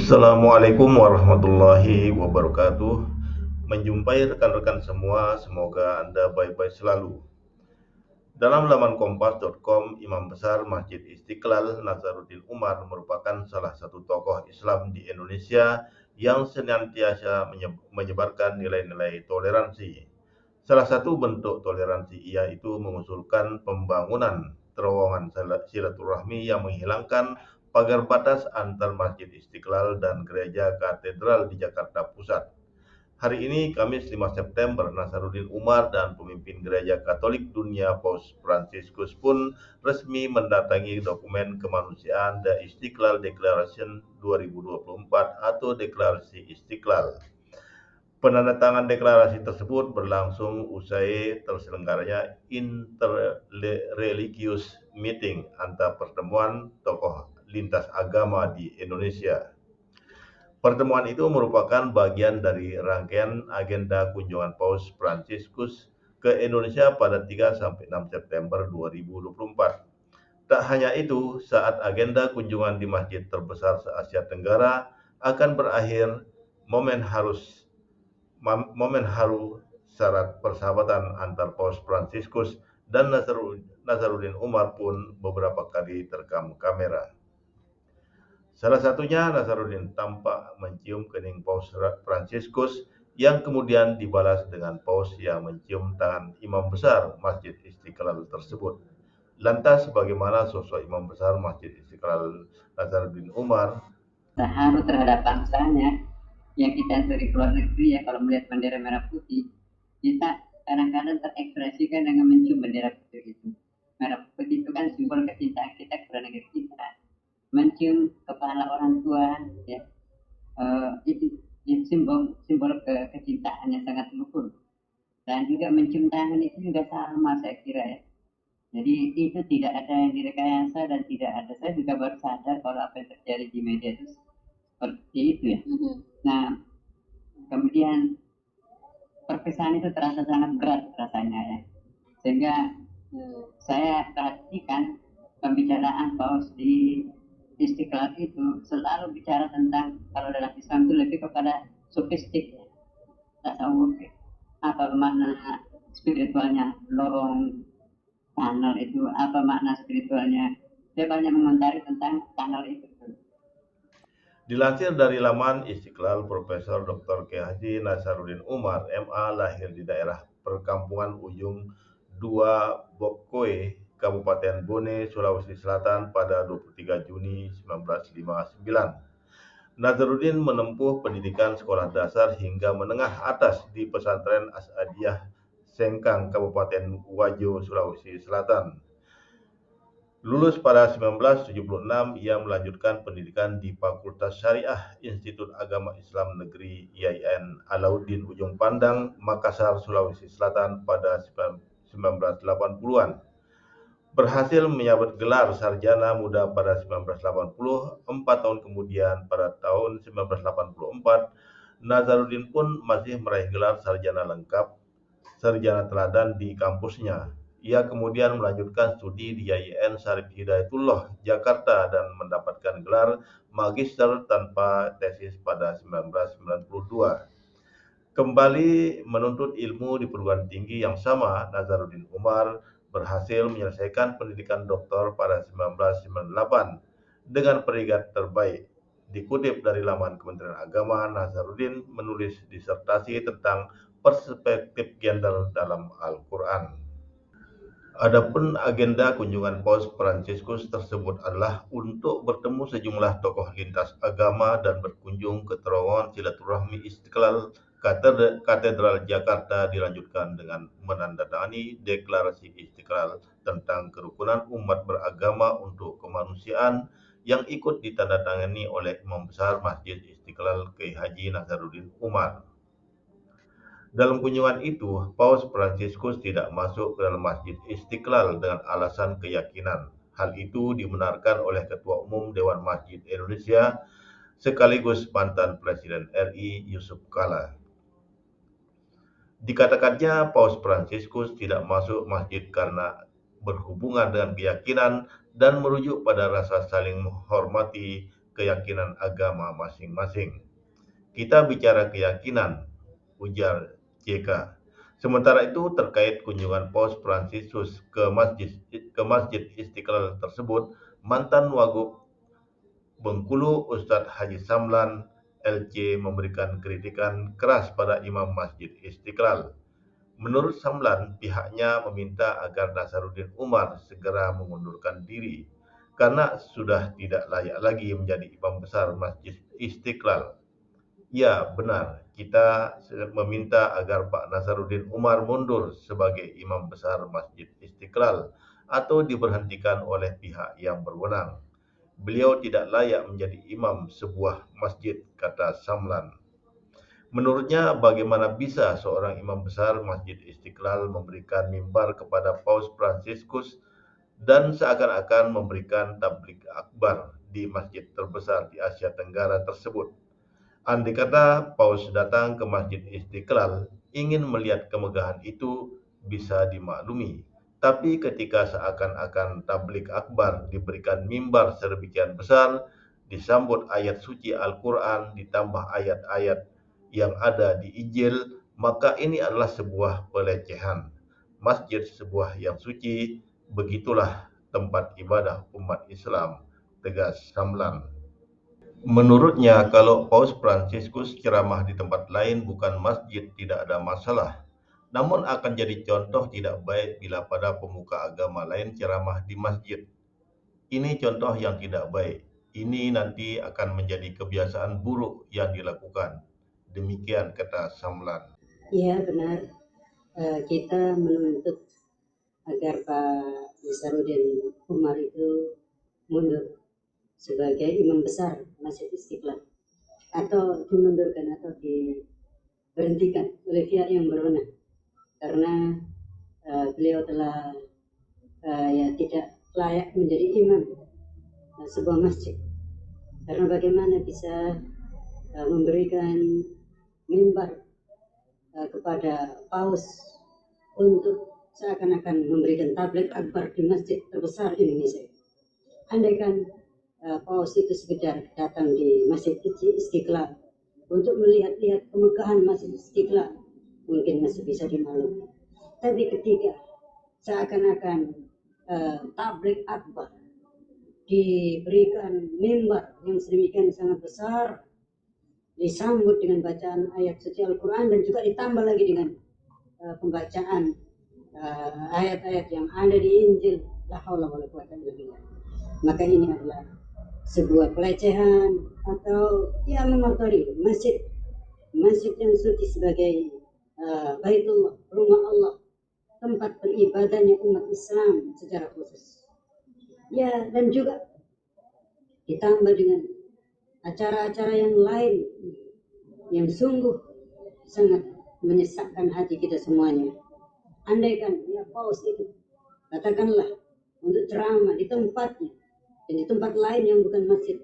Assalamualaikum warahmatullahi wabarakatuh. Menjumpai rekan-rekan semua, semoga Anda baik-baik selalu. Dalam laman kompas.com, Imam Besar Masjid Istiqlal Nazaruddin Umar merupakan salah satu tokoh Islam di Indonesia yang senantiasa menyebarkan nilai-nilai toleransi. Salah satu bentuk toleransi yaitu mengusulkan pembangunan terowongan silaturahmi yang menghilangkan pagar batas antar Masjid Istiqlal dan Gereja Katedral di Jakarta Pusat. Hari ini, Kamis 5 September, Nazaruddin Umar dan pemimpin Gereja Katolik Dunia Paus Fransiskus pun resmi mendatangi dokumen kemanusiaan The Istiqlal Declaration 2024 atau Deklarasi Istiqlal. Penandatangan deklarasi tersebut berlangsung usai terselenggaranya interreligious meeting antar pertemuan tokoh lintas agama di Indonesia. Pertemuan itu merupakan bagian dari rangkaian agenda kunjungan Paus Fransiskus ke Indonesia pada 3-6 September 2024. Tak hanya itu, saat agenda kunjungan di masjid terbesar se-Asia Tenggara akan berakhir, momen haru syarat persahabatan antar Paus Fransiskus dan Nazaruddin Umar pun beberapa kali terekam kamera. Salah satunya, Nazaruddin tampak mencium kening Paus Fransiskus yang kemudian dibalas dengan Paus yang mencium tangan Imam Besar Masjid Istiqlal tersebut. Lantas bagaimana sosok Imam Besar Masjid Istiqlal Nazaruddin Umar? Terharu terhadap bangsanya yang kita dari luar negeri ya, kalau melihat bendera merah putih kita kadang-kadang terekspresikan dengan mencium bendera putih itu. Merah putih itu kan simbol kecintaan kita kepada negeri kita. Mencium kepala orang tua ya, itu simbol kecintaan yang sangat luhur. Dan juga mencium tangan itu juga sama, saya kira ya. Jadi itu tidak ada yang direkayasa dan tidak ada. Saya juga baru sadar kalau apa yang terjadi di media itu seperti itu ya. Nah, kemudian perpisahan itu terasa sangat berat rasanya ya. Sehingga saya perhatikan pembicaraan Paus di Istiqlal itu selalu bicara tentang, kalau dalam Islam itu lebih kepada sofistik ya. Tasawuf ya. Apa makna spiritualnya lorong tunnel itu, apa makna spiritualnya. Dia banyak mengomentari tentang tunnel itu. Dilansir dari laman Istiqlal, Profesor Dr. K.H. Nazaruddin Umar, MA, lahir di daerah perkampungan Ujung 2 Bokkoe, Kabupaten Bone, Sulawesi Selatan pada 23 Juni 1959. Nazaruddin menempuh pendidikan sekolah dasar hingga menengah atas di Pesantren Asadiyah Sengkang, Kabupaten Wajo, Sulawesi Selatan. Lulus pada 1976, ia melanjutkan pendidikan di Fakultas Syariah Institut Agama Islam Negeri IAIN Alauddin Ujung Pandang, Makassar, Sulawesi Selatan pada 1980-an. Berhasil menyabet gelar sarjana muda pada 1980, 4 tahun kemudian pada tahun 1984, Nazaruddin pun masih meraih gelar sarjana lengkap, sarjana teladan di kampusnya. Ia kemudian melanjutkan studi di IAIN Syarif Hidayatullah, Jakarta dan mendapatkan gelar magister tanpa tesis pada 1992. Kembali menuntut ilmu di perguruan tinggi yang sama, Nazaruddin Umar berhasil menyelesaikan pendidikan doktor pada 1998 dengan peringkat terbaik. Dikutip dari laman Kementerian Agama, Nazaruddin menulis disertasi tentang perspektif gender dalam Al-Quran. Adapun agenda kunjungan Paus Fransiskus tersebut adalah untuk bertemu sejumlah tokoh lintas agama dan berkunjung ke terowongan silaturahmi Istiqlal Katedral Jakarta, dilanjutkan dengan menandatangani Deklarasi Istiqlal tentang kerukunan umat beragama untuk kemanusiaan yang ikut ditandatangani oleh Imam Besar Masjid Istiqlal K.H. Nazaruddin Umar. Dalam kunjungan itu, Paus Fransiskus tidak masuk ke dalam Masjid Istiqlal dengan alasan keyakinan. Hal itu dibenarkan oleh Ketua Umum Dewan Masjid Indonesia sekaligus mantan Presiden RI Yusuf Kala. Dikatakannya Paus Fransiskus tidak masuk masjid karena berhubungan dengan keyakinan dan merujuk pada rasa saling menghormati keyakinan agama masing-masing. Kita bicara keyakinan, ujar JK. Sementara itu, terkait kunjungan Paus Fransiskus ke Masjid Istiqlal tersebut, mantan Wagub Bengkulu Ustadz Haji Samlan LC memberikan kritikan keras pada Imam Masjid Istiqlal. Menurut Samlan, pihaknya meminta agar Nasaruddin Umar segera mengundurkan diri karena sudah tidak layak lagi menjadi imam besar Masjid Istiqlal. Ya, benar. Kita meminta agar Pak Nasaruddin Umar mundur sebagai imam besar Masjid Istiqlal atau diberhentikan oleh pihak yang berwenang. Beliau tidak layak menjadi imam sebuah masjid, kata Samlan. Menurutnya, bagaimana bisa seorang imam besar Masjid Istiqlal memberikan mimbar kepada Paus Fransiskus dan seakan-akan memberikan tablik akbar di masjid terbesar di Asia Tenggara tersebut. Andai kata Paus datang ke Masjid Istiqlal ingin melihat kemegahan itu bisa dimaklumi. Tapi ketika seakan-akan tablik akbar diberikan mimbar sedemikian besar, disambut ayat suci Al-Quran ditambah ayat-ayat yang ada di Injil, maka ini adalah sebuah pelecehan. Masjid sebuah yang suci, begitulah tempat ibadah umat Islam, tegas Samlan. Menurutnya, kalau Paus Fransiskus ceramah di tempat lain bukan masjid tidak ada masalah. Namun akan jadi contoh tidak baik bila pada pemuka agama lain ceramah di masjid. Ini contoh yang tidak baik. Ini nanti akan menjadi kebiasaan buruk yang dilakukan. Demikian kata Samlan. Iya benar, kita menuntut agar Pak Nasaruddin Umar itu mundur sebagai imam besar Masjid Istiqlal, atau dimundurkan atau diberhentikan oleh pihak yang berwenang, karena beliau telah tidak layak menjadi imam sebuah masjid. Karena bagaimana bisa memberikan mimbar kepada Paus untuk seakan-akan memberikan tablik akbar di masjid terbesar di Indonesia. Andaikan Paus itu sekedar datang di Masjid Istiqlal untuk melihat-lihat kemegahan Masjid Istiqlal, mungkin masih bisa dimaklumi. Tapi ketika seakan-akan tablik akbar diberikan mimbar yang sedemikian sangat besar, disambut dengan bacaan ayat suci Al-Quran dan juga ditambah lagi dengan pembacaan ayat-ayat yang ada di Injil, la haula wala quwwata illa billah. Maka ini adalah sebuah pelecehan atau ya mengotori masjid yang suci sebagai Baitullah, rumah Allah, tempat beribadahnya umat Islam secara khusus. Ya, dan juga ditambah dengan acara-acara yang lain yang sungguh sangat menyesakkan hati kita semuanya. Andaikan ya Paus itu katakanlah untuk ceramah di tempatnya dan di tempat lain yang bukan masjid,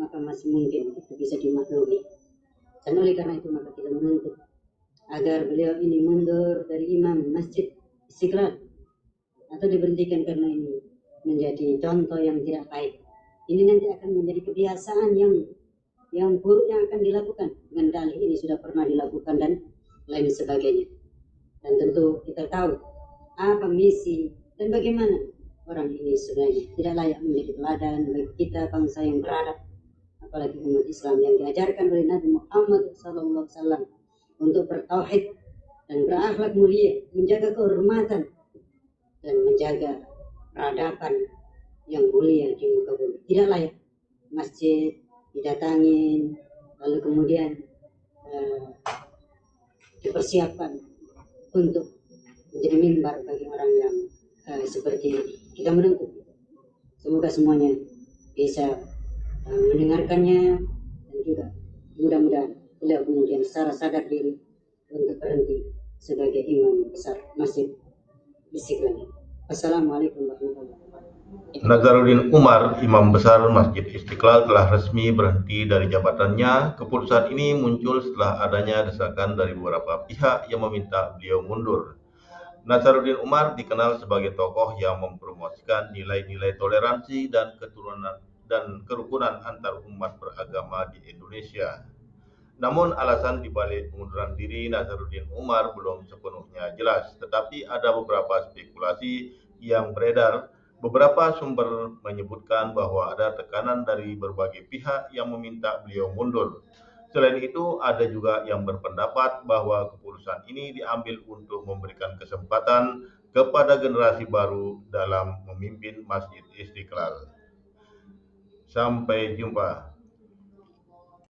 maka masih mungkin itu bisa dimaklumi. Dan oleh karena itu maka kita menuntut agar beliau ini mundur dari imam Masjid Istiqlal atau diberhentikan karena ini menjadi contoh yang tidak baik. Ini nanti akan menjadi kebiasaan yang buruk yang akan dilakukan dengan dalih ini sudah pernah dilakukan dan lain sebagainya. Dan tentu kita tahu apa misi dan bagaimana orang ini sebenarnya tidak layak menjadi teladan bagi kita bangsa yang beradab, apalagi umat Islam yang diajarkan oleh Nabi Muhammad SAW untuk bertauhid dan berakhlak mulia, menjaga kehormatan dan menjaga peradaban yang mulia di muka bumi. Tidak layak masjid didatangin lalu kemudian dipersiapkan untuk menjadi mimbar bagi orang yang seperti ini. Kita menuntut semoga semuanya bisa mendengarkannya dan juga mudah-mudahan beliau kemudian secara sadar diri untuk berhenti sebagai imam besar Masjid Istiqlal. Assalamualaikum warahmatullahi wabarakatuh. Nasaruddin Umar, Imam Besar Masjid Istiqlal, telah resmi berhenti dari jabatannya. Keputusan ini muncul setelah adanya desakan dari beberapa pihak yang meminta beliau mundur. Nasaruddin Umar dikenal sebagai tokoh yang mempromosikan nilai-nilai toleransi dan dan kerukunan antar umat beragama di Indonesia. Namun alasan dibalik pengunduran diri Nasaruddin Umar belum sepenuhnya jelas, tetapi ada beberapa spekulasi yang beredar. Beberapa sumber menyebutkan bahwa ada tekanan dari berbagai pihak yang meminta beliau mundur. Selain itu, ada juga yang berpendapat bahwa keputusan ini diambil untuk memberikan kesempatan kepada generasi baru dalam memimpin Masjid Istiqlal. Sampai jumpa.